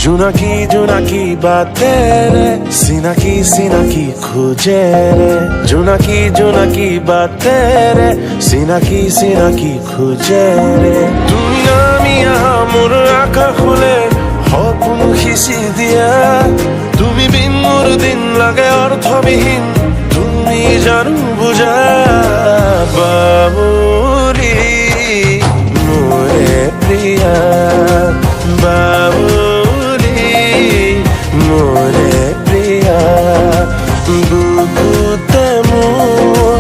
জোনাকি জোনাকি বাতেं रे সিনাকি সিনাকি খুঁজে রে জোনাকি জোনাকি বাতেं रे সিনাকি সিনাকি খুঁজে রে তুমি আমি মোৰ আকাশ খুলে সপোন সিঁচি দিয়া তুমি বিন মোৰ দিন লাগে অৰ্থবিহীন তুমি জানো বুজা বাবুৰি মোৰে প্ৰিয়া মোৰে প্ৰিয়া বুকুতে মোৰ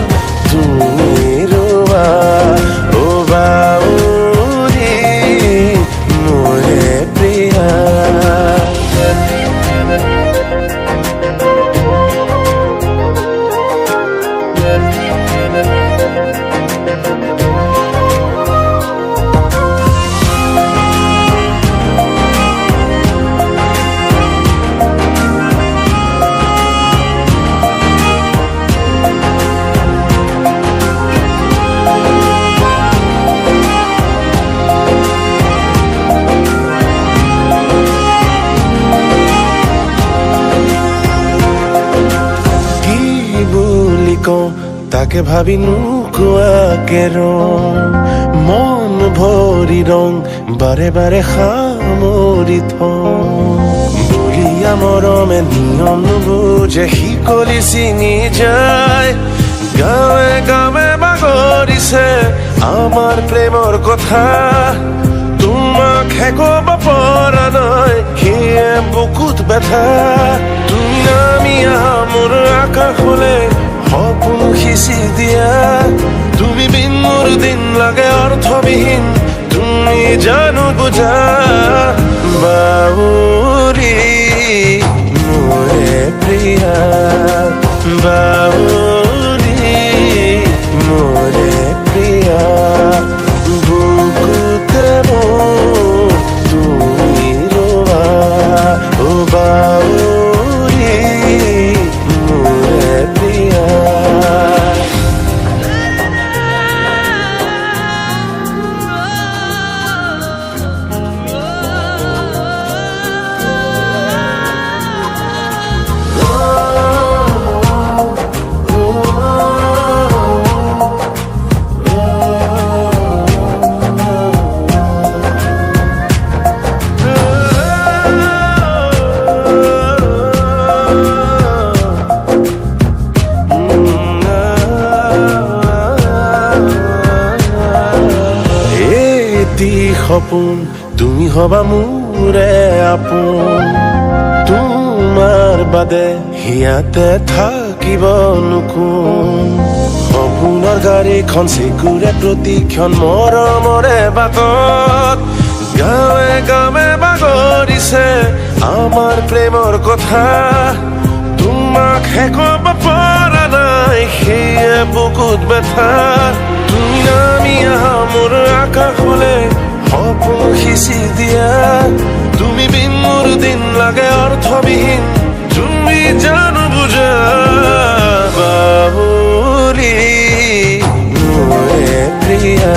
তুমি ৰোয়া ও বাউৰি মোৰে প্ৰিয়া তাকে ভাবি নুকুৱাকে মন ভৰি ৰং বাৰে বাৰে সামৰি বলিয়া মৰমে নিয়ম নুবুজে শিকলি ছিঙি যায় গাঁৱে গাঁৱে বাগৰিছে আমাৰ প্ৰেমৰ কথা তোমাক হেকব পৰা নাই সেয়ে বুকুত ব্যথা তুমি নামি আহা মোৰ আকাশ খুলে সপোন সিঁচি দিয়া তুমি বিন মোৰ দিন লাগে অৰ্থবিহীন তুমি জানো বুজা বাউৰি মোৰে প্ৰিয়া বাউৰি মোৰে প্ৰিয়া বুকুতে মোৰ তুমি ৰোৱা ও বাউৰি মোৰে প্ৰিয়া সপোন তুমি হবা মোৰে আপোন তোমাৰ বাদে হিয়াতে থাকিব নোকোন সপোনৰ গাড়ীখন চিকুৰে প্ৰতিক্ষণ মৰমৰে বাটত গাঁৱে গাঁৱে বাগৰিছে আমাৰ প্ৰেমৰ কথা তোমাক হেকব পৰা নাই সেয়ে বুকুত ব্যথা তুমি নামি আহা মোৰ আকাশ খুলে সপোন সিঁচি দিয়া তুমি বিন মোৰ দিন লাগে অৰ্থবিহীন তুমি জানো বুজা বাবুৰি মোৰে প্ৰিয়া